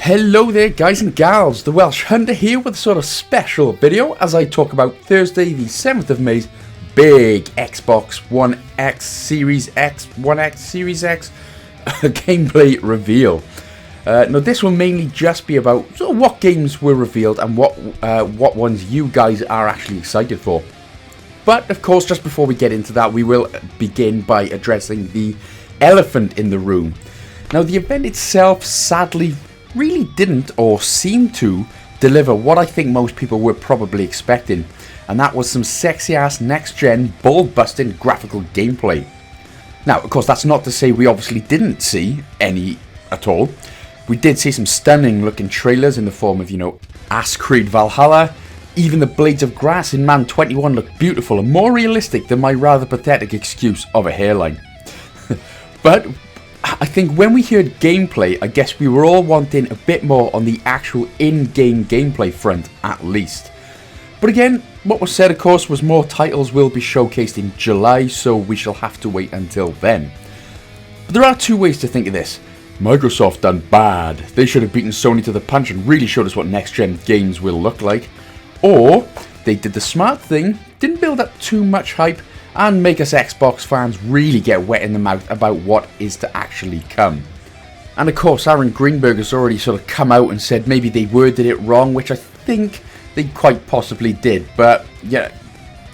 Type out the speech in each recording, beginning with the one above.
Hello there guys and gals, the Welsh Hunter here with a sort of special video as I talk about Thursday the 7th of May's big Xbox One X Series X, One X Series X gameplay reveal. Now this will mainly just be about sort of what games were revealed and what ones you guys are actually excited for. But of course, just before we get into that, we will begin by addressing the elephant in the room. Now the event itself sadly really didn't or seemed to deliver what I think most people were probably expecting, and that was some sexy ass next gen ball busting graphical gameplay. Now of course that's not to say we obviously didn't see any at all. We did see some stunning looking trailers in the form of, Ascent Valhalla. Even the blades of grass in Man 21 look beautiful and more realistic than my rather pathetic excuse of a hairline. But I think when we heard gameplay, I guess we were all wanting a bit more on the actual in-game gameplay front, at least. But again, what was said of course was more titles will be showcased in July, so we shall have to wait until then. But there are two ways to think of this. Microsoft done bad. They should have beaten Sony to the punch and really showed us what next-gen games will look like. Or they did the smart thing, didn't build up too much hype, and make us Xbox fans really get wet in the mouth about what is to actually come. And of course Aaron Greenberg has already sort of come out and said maybe they worded it wrong, which I think they quite possibly did. But yeah,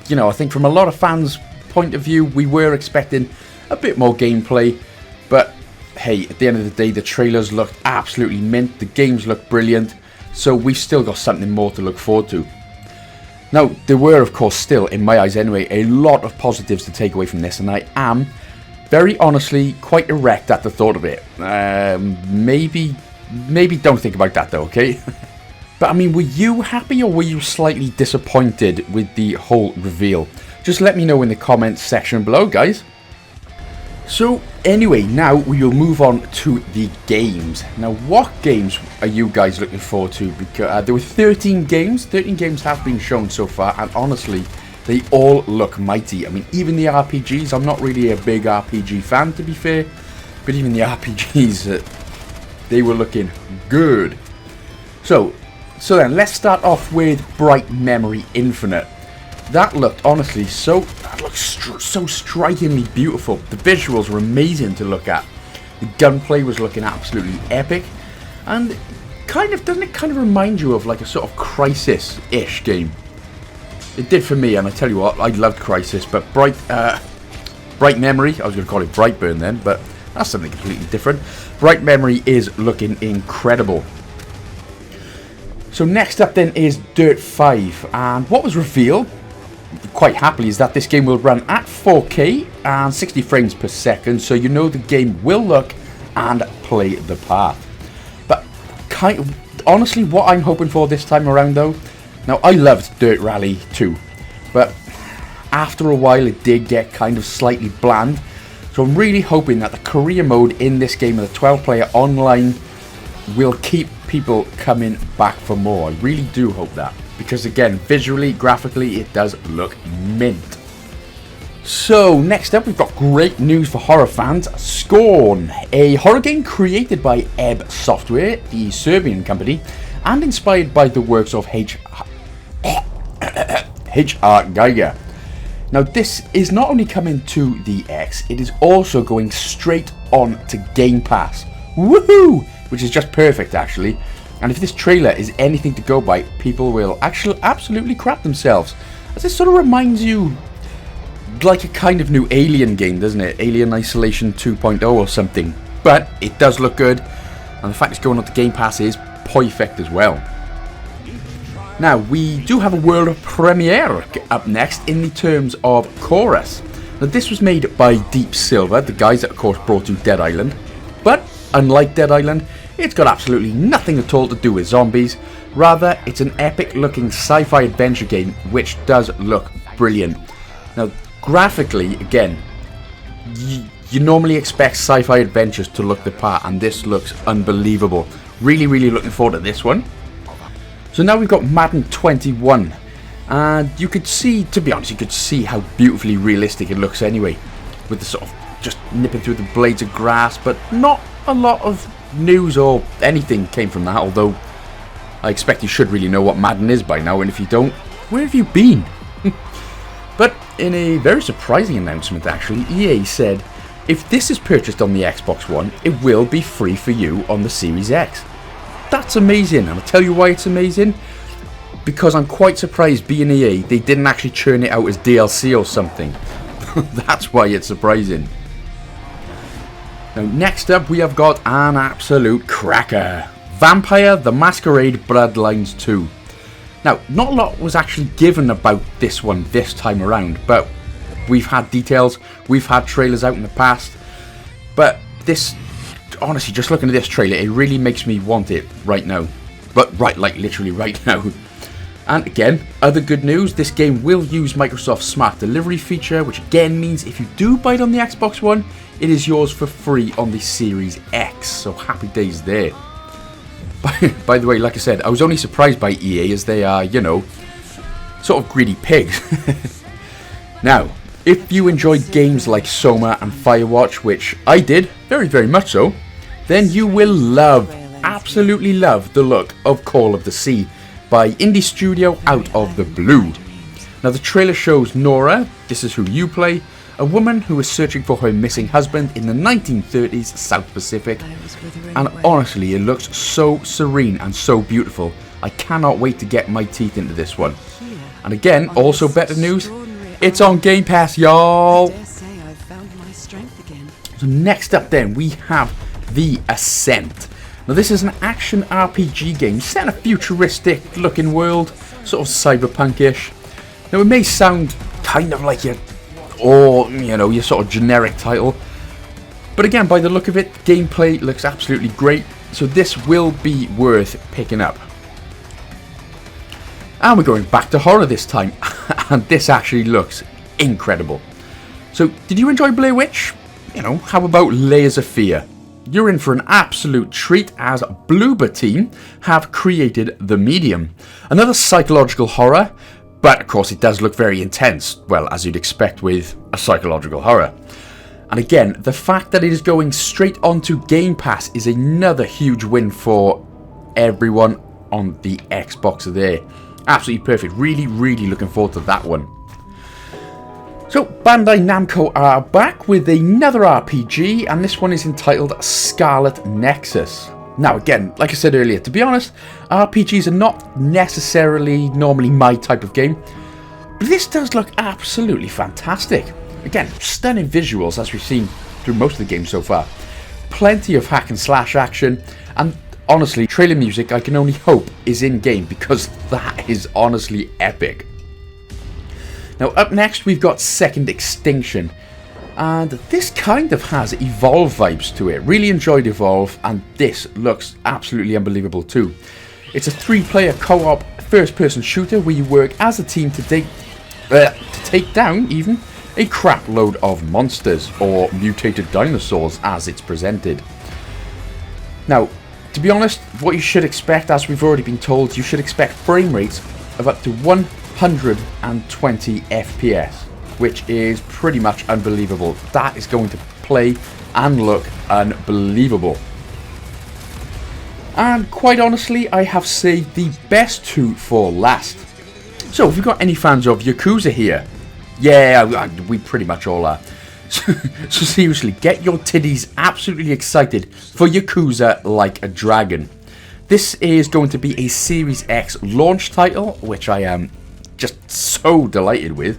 I think from a lot of fans' point of view, we were expecting a bit more gameplay. But hey, at the end of the day, the trailers looked absolutely mint, the games looked brilliant, so we've still got something more to look forward to. Now, there were, of course, still, in my eyes anyway, a lot of positives to take away from this, and I am, very honestly, quite erect at the thought of it. Maybe don't think about that though, okay? But I mean, were you happy or were you slightly disappointed with the whole reveal? Just let me know in the comments section below, guys. So anyway, now we will move on to the games. Now what games are you guys looking forward to? Because there were 13 games. 13 games have been shown so far, and honestly they all look mighty. I mean, even the RPGs, I'm not really a big RPG fan to be fair, but even the RPGs, they were looking good. So then let's start off with Bright Memory Infinite. That looked honestly so strikingly beautiful. The visuals were amazing to look at. The gunplay was looking absolutely epic, and doesn't it kind of remind you of like a sort of Crisis-ish game? It did for me, and I tell you what, I loved Crisis, but Bright Memory, I was going to call it Brightburn then, but that's something completely different. Bright Memory is looking incredible. So next up then is Dirt 5, and what was revealed quite happily is that this game will run at 4K and 60 frames per second, so the game will look and play the part. But honestly, what I'm hoping for this time around though, now I loved Dirt Rally 2, but after a while it did get kind of slightly bland, so I'm really hoping that the career mode in this game of the 12-player online will keep people coming back for more. I really do hope that, because again, visually, graphically, it does look mint. So next up, we've got great news for horror fans. Scorn, a horror game created by Ebb Software, the Serbian company, and inspired by the works of H.R. Geiger. Now this is not only coming to the X, it is also going straight on to Game Pass. Woohoo! Which is just perfect actually. And if this trailer is anything to go by, people will actually absolutely crap themselves, as it sort of reminds you like a kind of new Alien game, doesn't it? Alien Isolation 2.0 or something. But it does look good, and the fact it's going on to Game Pass is perfect as well. Now we do have a world premiere up next in the terms of Chorus. Now this was made by Deep Silver, the guys that of course brought you Dead Island, but unlike Dead Island, it's got absolutely nothing at all to do with zombies. Rather, it's an epic looking sci-fi adventure game which does look brilliant. Now, graphically, again, you normally expect sci-fi adventures to look the part, and this looks unbelievable. Really, really looking forward to this one. So now we've got Madden 21, and you could see, to be honest, you could see how beautifully realistic it looks anyway, with the sort of just nipping through the blades of grass, but not a lot of news or anything came from that, although I expect you should really know what Madden is by now, and if you don't, where have you been? But in a very surprising announcement actually, EA said, if this is purchased on the Xbox One, it will be free for you on the Series X. That's amazing, and I'll tell you why it's amazing. Because I'm quite surprised, being EA, they didn't actually churn it out as DLC or something. That's why it's surprising. Now, next up, we have got an absolute cracker. Vampire: The Masquerade Bloodlines 2. Now, not a lot was actually given about this one this time around, but we've had details, we've had trailers out in the past, but this, honestly, just looking at this trailer, it really makes me want it right now. But right, like literally right now. And again, other good news, this game will use Microsoft's Smart Delivery feature, which again means if you do buy it on the Xbox One, it is yours for free on the Series X, so happy days there. By the way, like I said, I was only surprised by EA as they are, you know, sort of greedy pigs. Now, if you enjoyed games like Soma and Firewatch, which I did, very, very much so, then you will love, absolutely love the look of Call of the Sea by indie studio Out of the Blue. Now the trailer shows Nora, this is who you play, a woman who is searching for her missing husband in the 1930s South Pacific, and honestly it looks so serene and so beautiful. I cannot wait to get my teeth into this one. And again, also better news, it's on Game Pass, y'all. So next up then we have The Ascent. Now this is an action RPG game set in a futuristic looking world, sort of cyberpunkish. Now it may sound kind of like your sort of generic title, but again, by the look of it, gameplay looks absolutely great, so this will be worth picking up. And we're going back to horror this time, and this actually looks incredible. So did you enjoy Blair Witch? You know, how about Layers of Fear? You're in for an absolute treat as Bloober Team have created The Medium. Another psychological horror, but of course it does look very intense, well, as you'd expect with a psychological horror. And again, the fact that it is going straight onto Game Pass is another huge win for everyone on the Xbox there. Absolutely perfect. Really, really looking forward to that one. So, Bandai Namco are back with another RPG, and this one is entitled Scarlett Nexus. Now again, like I said earlier, to be honest, RPGs are not necessarily normally my type of game, but this does look absolutely fantastic. Again, stunning visuals as we've seen through most of the game so far. Plenty of hack and slash action, and honestly, trailer music I can only hope is in game because that is honestly epic. Now up next we've got Second Extinction, and this kind of has Evolve vibes to it. Really enjoyed Evolve, and this looks absolutely unbelievable too. It's a 3-player co-op first-person shooter where you work as a team to take down even a crap load of monsters, or mutated dinosaurs as it's presented. Now, to be honest, what you should expect, as we've already been told, you should expect frame rates of up to 120 FPS, which is pretty much unbelievable. That is going to play and look unbelievable. And quite honestly, I have saved the best two for last. So, have you got any fans of Yakuza here? Yeah, we pretty much all are. So seriously, get your titties absolutely excited for Yakuza Like a Dragon. This is going to be a Series X launch title, which I am just so delighted with.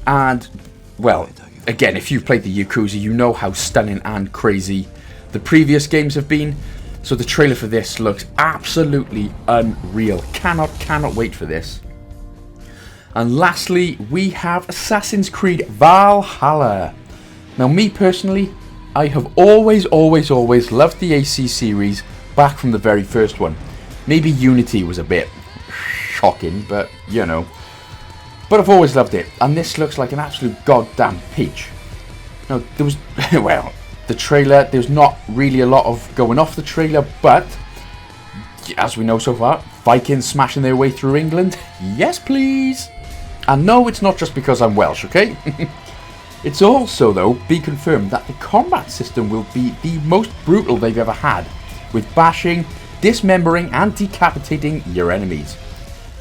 And, well, again, if you've played the Yakuza, you know how stunning and crazy the previous games have been. So the trailer for this looks absolutely unreal. Cannot wait for this. And lastly, we have Assassin's Creed Valhalla. Now, me personally, I have always loved the AC series back from the very first one. Maybe Unity was a bit shocking, but you know. But I've always loved it, and this looks like an absolute goddamn peach. Now, there was, well, the trailer, there's not really a lot of going off the trailer, but as we know so far, Vikings smashing their way through England. Yes, please. And no, it's not just because I'm Welsh, okay? It's also, though, be confirmed that the combat system will be the most brutal they've ever had with bashing, dismembering and decapitating your enemies.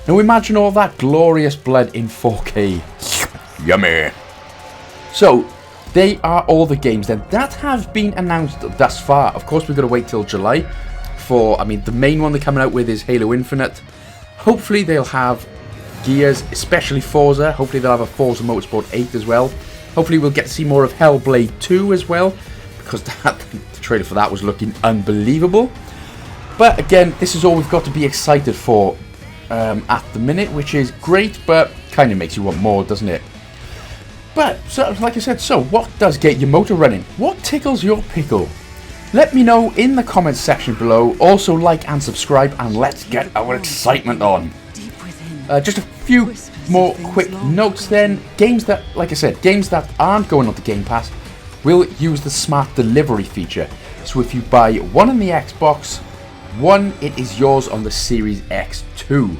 Now imagine all that glorious blood in 4K. Yummy. So, they are all the games then that have been announced thus far. Of course, we've got to wait till July for, the main one they're coming out with is Halo Infinite. Hopefully they'll have Gears, especially Forza. Hopefully they'll have a Forza Motorsport 8 as well. Hopefully we'll get to see more of Hellblade 2 as well, because the trailer for that was looking unbelievable. But again, this is all we've got to be excited for at the minute, which is great, but kind of makes you want more, doesn't it? But, so, like I said, so what does get your motor running? What tickles your pickle? Let me know in the comments section below. Also like and subscribe, and let's get our excitement on. Just a few more quick notes then. Games that, like I said, games that aren't going on the Game Pass will use the smart delivery feature. So if you buy one on the Xbox One, it is yours on the Series X too.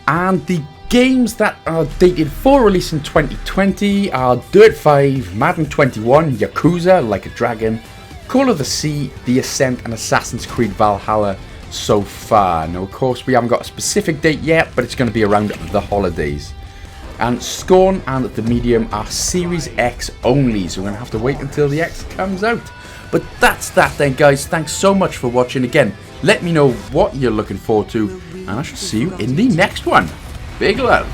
And the games that are dated for release in 2020 are Dirt 5, Madden 21, Yakuza, Like a Dragon, Call of the Sea, The Ascent and Assassin's Creed Valhalla so far. Now, of course, we haven't got a specific date yet, but it's going to be around the holidays. And Scorn and The Medium are Series X only, so we're going to have to wait until the X comes out. But that's that then, guys. Thanks so much for watching. Again, let me know what you're looking forward to, and I shall see you in the next one. Big love.